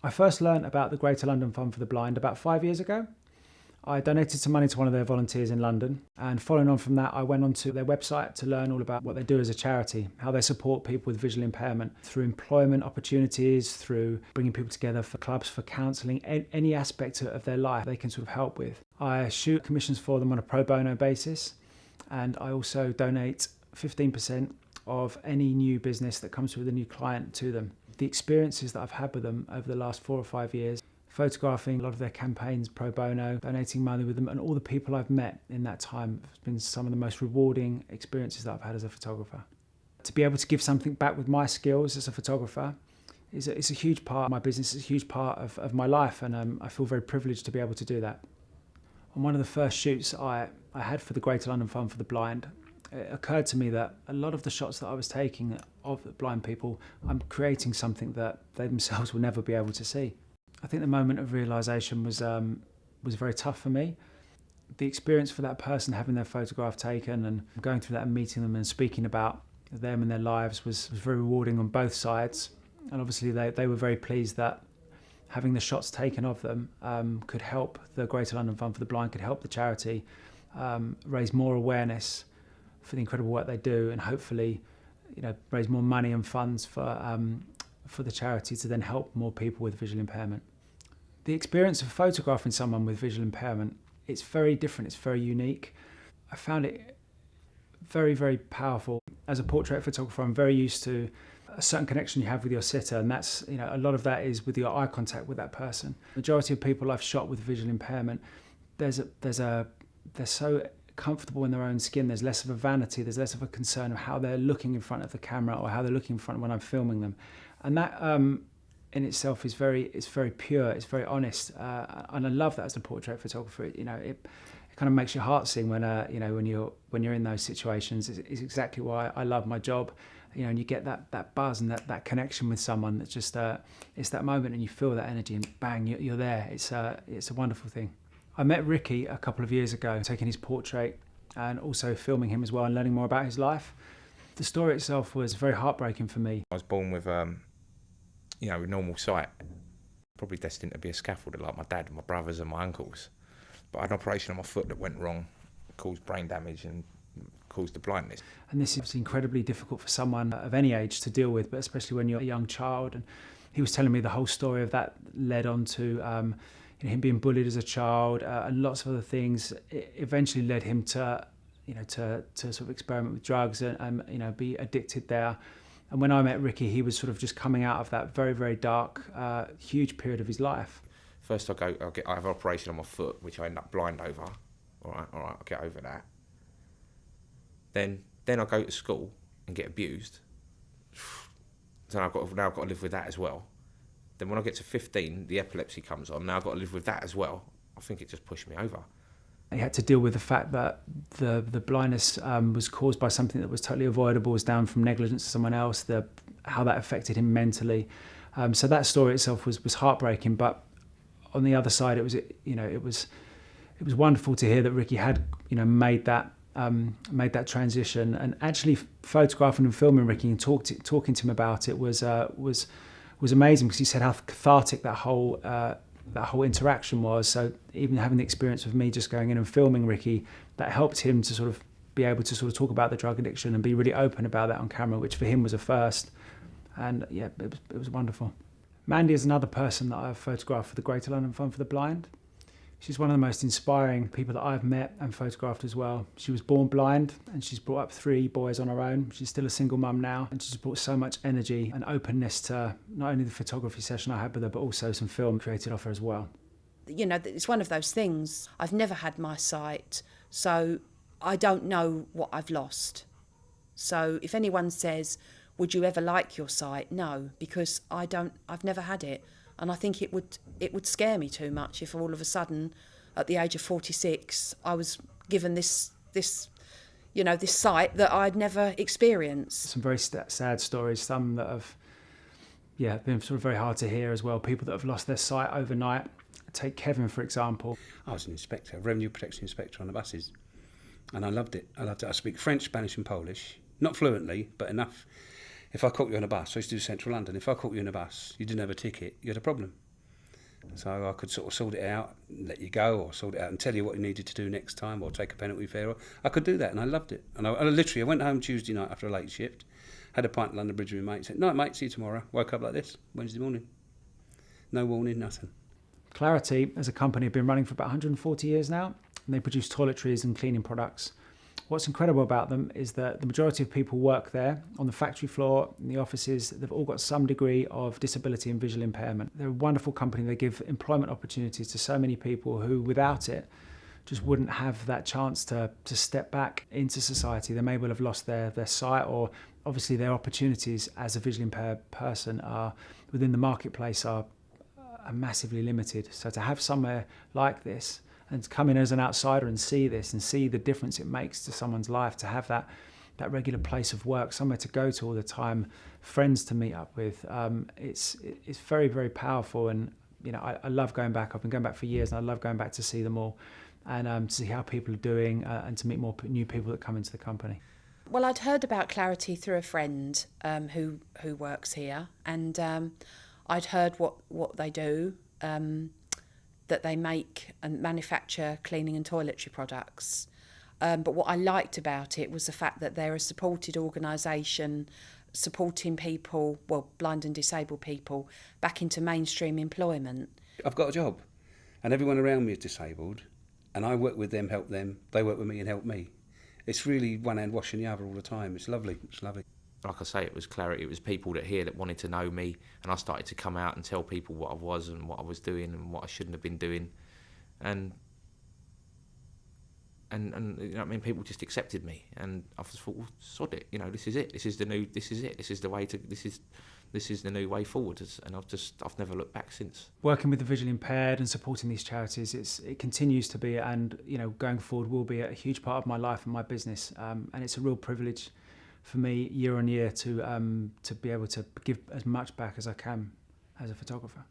I first learned about the Greater London Fund for the Blind about 5 years ago. I donated some money to one of their volunteers in London, and following on from that, I went onto their website to learn all about what they do as a charity, how they support people with visual impairment through employment opportunities, through bringing people together for clubs, for counselling, any aspect of their life they can sort of help with. I shoot commissions for them on a pro bono basis, and I also donate 15% of any new business that comes with a new client to them. The experiences that I've had with them over the last 4 or 5 years, photographing a lot of their campaigns pro bono, donating money with them, and all the people I've met in that time has been some of the most rewarding experiences that I've had as a photographer. To be able to give something back with my skills as a photographer is a huge part of my business, it's a huge part of my life, and I feel very privileged to be able to do that. On one of the first shoots I had for the Greater London Fund for the Blind, it occurred to me that a lot of the shots that I was taking of the blind people, I'm creating something that they themselves will never be able to see. I think the moment of realisation was very tough for me. The experience for that person having their photograph taken and going through that and meeting them and speaking about them and their lives was very rewarding on both sides. And obviously they were very pleased that having the shots taken of them could help the Greater London Fund for the Blind, could help the charity raise more awareness for the incredible work they do, and hopefully, raise more money and funds for the charity to then help more people with visual impairment. The experience of photographing someone with visual impairment, it's very different, it's very unique. I found it very, very powerful. As a portrait photographer, I'm very used to a certain connection you have with your sitter, and that's, a lot of that is with your eye contact with that person. Majority of people I've shot with visual impairment, they're so comfortable in their own skin, there's less of a vanity, there's less of a concern of how they're looking in front of the camera or how they're looking in front when I'm filming them. And that in itself is very pure, it's very honest, and I love that as a portrait photographer. It kind of makes your heart sing when when you're in those situations. It's exactly why I love my job. And you get that buzz and that connection with someone that's just it's that moment, and you feel that energy, and bang, you're there. It's a wonderful thing. I met Ricky a couple of years ago, taking his portrait and also filming him as well and learning more about his life. The story itself was very heartbreaking for me. I was born with a normal sight, probably destined to be a scaffolder like my dad and my brothers and my uncles. But I had an operation on my foot that went wrong, caused brain damage and caused the blindness. And this is incredibly difficult for someone of any age to deal with, but especially when you're a young child. And he was telling me the whole story of that led on to him being bullied as a child and lots of other things. It eventually led him to sort of experiment with drugs and be addicted there. And when I met Ricky, he was sort of just coming out of that very, very dark, huge period of his life. First I have an operation on my foot, which I end up blind over. All right, I'll get over that. Then I go to school and get abused. So I've got to live with that as well. Then when I get to 15, the epilepsy comes on. Now I've got to live with that as well. I think it just pushed me over. He had to deal with the fact that the blindness was caused by something that was totally avoidable, was down from negligence to someone else, how that affected him mentally. So that story itself was heartbreaking, but on the other side, it was wonderful to hear that Ricky had made that transition, and actually photographing and filming Ricky and talking to him about it was amazing, because he said how cathartic that whole interaction was. So even having the experience of me just going in and filming Ricky, that helped him to sort of be able to sort of talk about the drug addiction and be really open about that on camera, which for him was a first. And yeah, it was wonderful. Mandy is another person that I've photographed for the Greater London Fund for the Blind. She's one of the most inspiring people that I've met and photographed as well. She was born blind and she's brought up 3 boys on her own. She's still a single mum now, and she's brought so much energy and openness to not only the photography session I had with her, but also some film created off her as well. It's one of those things. I've never had my sight, so I don't know what I've lost. So if anyone says, would you ever like your sight? No, because I've never had it. And I think it would scare me too much if all of a sudden, at the age of 46, I was given this sight that I'd never experienced. Some very sad stories, some that have been sort of very hard to hear as well. People that have lost their sight overnight. Take Kevin, for example. I was an inspector, revenue protection inspector on the buses, and I loved it. I speak French, Spanish and Polish, not fluently, but enough. If I caught you on a bus, I used to do central London, if I caught you on a bus, you didn't have a ticket, you had a problem. So I could sort of sort it out, and let you go, or sort it out and tell you what you needed to do next time, or take a penalty fare. I could do that, and I loved it. And I literally went home Tuesday night after a late shift, had a pint at London Bridge with my mate, said, "Night, mate, see you tomorrow." Woke up like this, Wednesday morning. No warning, nothing. Clarity, as a company, have been running for about 140 years now, and they produce toiletries and cleaning products. What's incredible about them is that the majority of people work there, on the factory floor, in the offices. They've all got some degree of disability and visual impairment. They're a wonderful company. They give employment opportunities to so many people who, without it, just wouldn't have that chance to step back into society. They may well have lost their sight, or obviously their opportunities as a visually impaired person are within the marketplace are massively limited. So to have somewhere like this and to come in as an outsider and see this and see the difference it makes to someone's life, to have that regular place of work, somewhere to go to all the time, friends to meet up with, it's very, very powerful. And I love going back. I've been going back for years, and I love going back to see them all and to see how people are doing, and to meet more new people that come into the company. Well, I'd heard about Clarity through a friend who works here, and I'd heard what they do, that they make and manufacture cleaning and toiletry products. But what I liked about it was the fact that they're a supported organisation supporting people, well, blind and disabled people, back into mainstream employment. I've got a job, and everyone around me is disabled, and I work with them, help them, they work with me and help me. It's really one hand washing the other all the time. It's lovely. It's lovely. Like I say, it was Clarity. It was people that wanted to know me, and I started to come out and tell people what I was and what I was doing and what I shouldn't have been doing, and people just accepted me, and I just thought, well, sod it, this is it. This is the new way forward, and I've never looked back since. Working with the visually impaired and supporting these charities, it continues to be, and going forward will be a huge part of my life and my business, and it's a real privilege for me year on year to be able to give as much back as I can as a photographer.